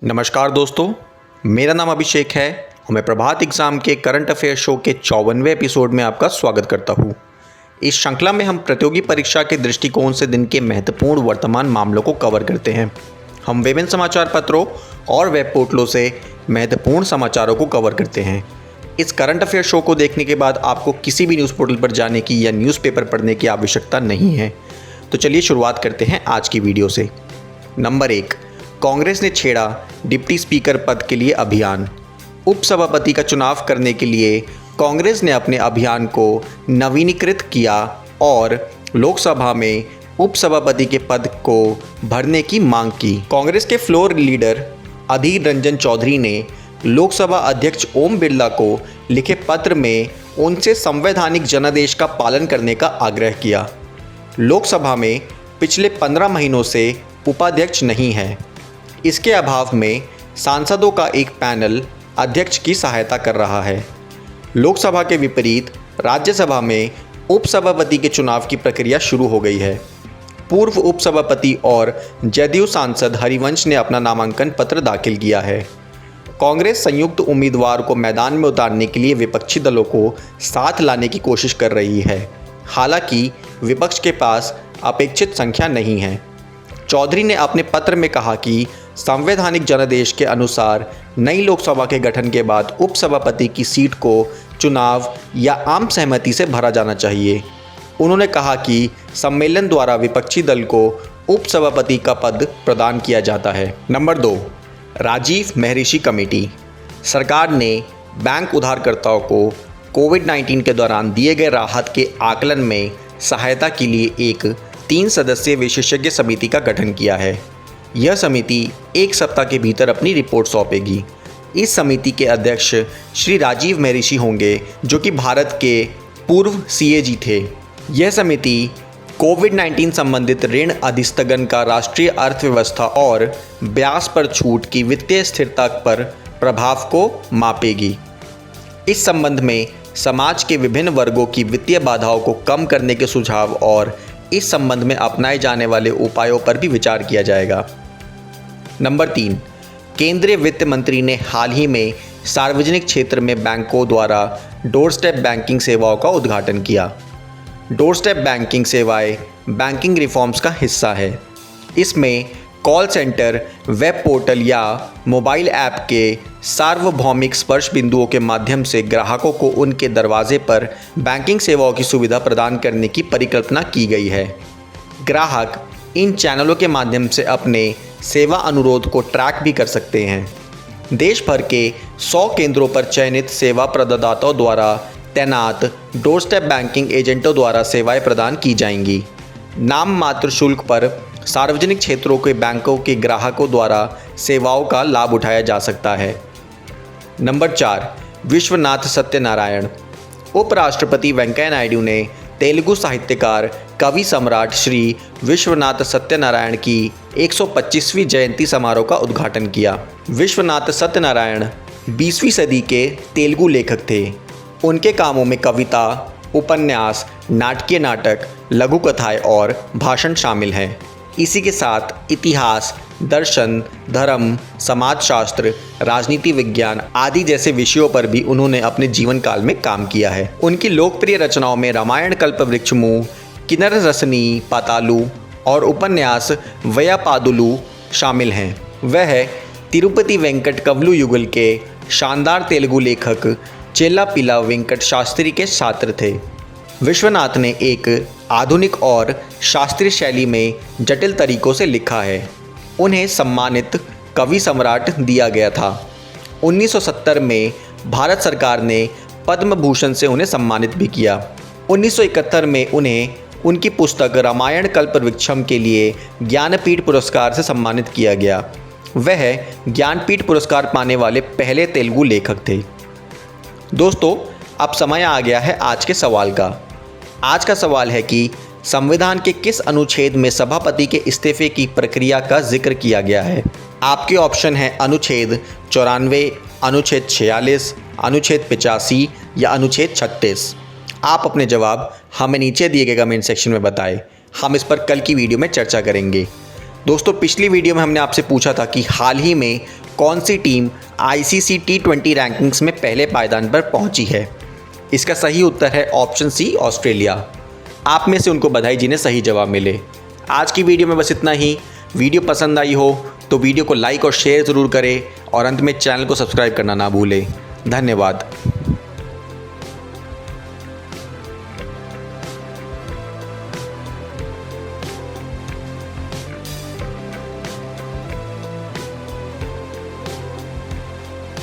नमस्कार दोस्तों, मेरा नाम अभिषेक है और मैं प्रभात एग्ज़ाम के करंट अफेयर शो के 54वें एपिसोड में आपका स्वागत करता हूँ। इस श्रृंखला में हम प्रतियोगी परीक्षा के दृष्टिकोण से दिन के महत्वपूर्ण वर्तमान मामलों को कवर करते हैं। हम विभिन्न समाचार पत्रों और वेब पोर्टलों से महत्वपूर्ण समाचारों को कवर करते हैं। इस करंट अफेयर शो को देखने के बाद आपको किसी भी न्यूज़ पोर्टल पर जाने की या न्यूज़पेपर पढ़ने की आवश्यकता नहीं है। तो चलिए शुरुआत करते हैं आज की वीडियो से। नंबर 1, कांग्रेस ने छेड़ा डिप्टी स्पीकर पद के लिए अभियान। उपसभापति का चुनाव करने के लिए कांग्रेस ने अपने अभियान को नवीनीकृत किया और लोकसभा में उपसभापति के पद को भरने की मांग की। कांग्रेस के फ्लोर लीडर अधीर रंजन चौधरी ने लोकसभा अध्यक्ष ओम बिरला को लिखे पत्र में उनसे संवैधानिक जनादेश का पालन करने का आग्रह किया। लोकसभा में पिछले 15 महीनों से उपाध्यक्ष नहीं है। इसके अभाव में सांसदों का एक पैनल अध्यक्ष की सहायता कर रहा है। लोकसभा के विपरीत राज्यसभा में उपसभापति के चुनाव की प्रक्रिया शुरू हो गई है। पूर्व उपसभापति और जदयू सांसद हरिवंश ने अपना नामांकन पत्र दाखिल किया है। कांग्रेस संयुक्त उम्मीदवार को मैदान में उतारने के लिए विपक्षी दलों को साथ लाने की कोशिश कर रही है। हालांकि विपक्ष के पास अपेक्षित संख्या नहीं है। चौधरी ने अपने पत्र में कहा कि संवैधानिक जनादेश के अनुसार नई लोकसभा के गठन के बाद उपसभापति की सीट को चुनाव या आम सहमति से भरा जाना चाहिए। उन्होंने कहा कि सम्मेलन द्वारा विपक्षी दल को उपसभापति का पद प्रदान किया जाता है। नंबर 2, राजीव महर्षि कमेटी। सरकार ने बैंक उधारकर्ताओं को कोविड-19 के दौरान दिए गए राहत के आकलन में सहायता के लिए एक 3 सदस्यीय विशेषज्ञ समिति का गठन किया है। यह समिति 1 सप्ताह के भीतर अपनी रिपोर्ट सौंपेगी। इस समिति के अध्यक्ष श्री राजीव महर्षि होंगे, जो कि भारत के पूर्व सीएजी थे। यह समिति कोविड-19 संबंधित ऋण अधिस्थगन का राष्ट्रीय अर्थव्यवस्था और ब्याज पर छूट की वित्तीय स्थिरता पर प्रभाव को मापेगी। इस संबंध में समाज के विभिन्न वर्गों की वित्तीय बाधाओं को कम करने के सुझाव और इस संबंध में अपनाए जाने वाले उपायों पर भी विचार किया जाएगा। नंबर 3, केंद्रीय वित्त मंत्री ने हाल ही में सार्वजनिक क्षेत्र में बैंकों द्वारा डोर स्टेप बैंकिंग सेवाओं का उद्घाटन किया। डोर स्टेप बैंकिंग सेवाएं बैंकिंग रिफॉर्म्स का हिस्सा है। इसमें कॉल सेंटर, वेब पोर्टल या मोबाइल ऐप के सार्वभौमिक स्पर्श बिंदुओं के माध्यम से ग्राहकों को उनके दरवाजे पर बैंकिंग सेवाओं की सुविधा प्रदान करने की परिकल्पना की गई है। ग्राहक इन चैनलों के माध्यम से अपने सेवा अनुरोध को ट्रैक भी कर सकते हैं। देश भर के 100 केंद्रों पर चयनित सेवा प्रदाताओं द्वारा तैनात डोर स्टेप बैंकिंग एजेंटों द्वारा सेवाएं प्रदान की जाएंगी। नाम मात्र शुल्क पर सार्वजनिक क्षेत्रों के बैंकों के ग्राहकों द्वारा सेवाओं का लाभ उठाया जा सकता है। नंबर 4, विश्वनाथ सत्यनारायण। उपराष्ट्रपति वेंकैया नायडू ने तेलुगु साहित्यकार, कवि सम्राट श्री विश्वनाथ सत्यनारायण की 125वीं जयंती समारोह का उद्घाटन किया। विश्वनाथ सत्यनारायण 20वीं सदी के तेलुगु लेखक थे। उनके कामों में कविता, उपन्यास, नाटकीय नाटक, लघु कथाएं और भाषण शामिल हैं। इसी के साथ इतिहास, दर्शन, धर्म, समाजशास्त्र, राजनीति विज्ञान आदि जैसे विषयों पर भी उन्होंने अपने जीवन काल में काम किया है। उनकी लोकप्रिय रचनाओं में रामायण कल्पवृक्षमु, किन्नर रसनी पातालु और उपन्यास वयपादुलु शामिल हैं। वह तिरुपति वेंकट कवलु युगल के शानदार तेलुगु लेखक चेल्लापिल्ला वेंकट शास्त्री के छात्र थे। विश्वनाथ ने एक आधुनिक और शास्त्रीय शैली में जटिल तरीकों से लिखा है। उन्हें सम्मानित कवि सम्राट दिया गया था। 1970 में भारत सरकार ने पद्म भूषण से उन्हें सम्मानित भी किया। 1971 में उन्हें उनकी पुस्तक रामायण कल्पवृक्षम के लिए ज्ञानपीठ पुरस्कार से सम्मानित किया गया। वह ज्ञानपीठ पुरस्कार पाने वाले पहले तेलुगु लेखक थे। दोस्तों, अब समय आ गया है आज के सवाल का। आज का सवाल है कि संविधान के किस अनुच्छेद में सभापति के इस्तीफे की प्रक्रिया का जिक्र किया गया है। आपके ऑप्शन है अनुच्छेद 94, अनुच्छेद 46, अनुच्छेद 85 या अनुच्छेद 36। आप अपने जवाब हमें नीचे दिए गए कमेंट सेक्शन में बताएं। हम इस पर कल की वीडियो में चर्चा करेंगे। दोस्तों, पिछली वीडियो में हमने आपसे पूछा था कि हाल ही में कौन सी टीम ICC T20 रैंकिंग्स में पहले पायदान पर पहुंची है? इसका सही उत्तर है ऑप्शन सी, ऑस्ट्रेलिया। आप में से उनको बधाई जिन्हें सही जवाब मिले। आज की वीडियो में बस इतना ही। वीडियो पसंद आई हो तो वीडियो को लाइक और शेयर ज़रूर करें और अंत में चैनल को सब्सक्राइब करना ना भूलें। धन्यवाद।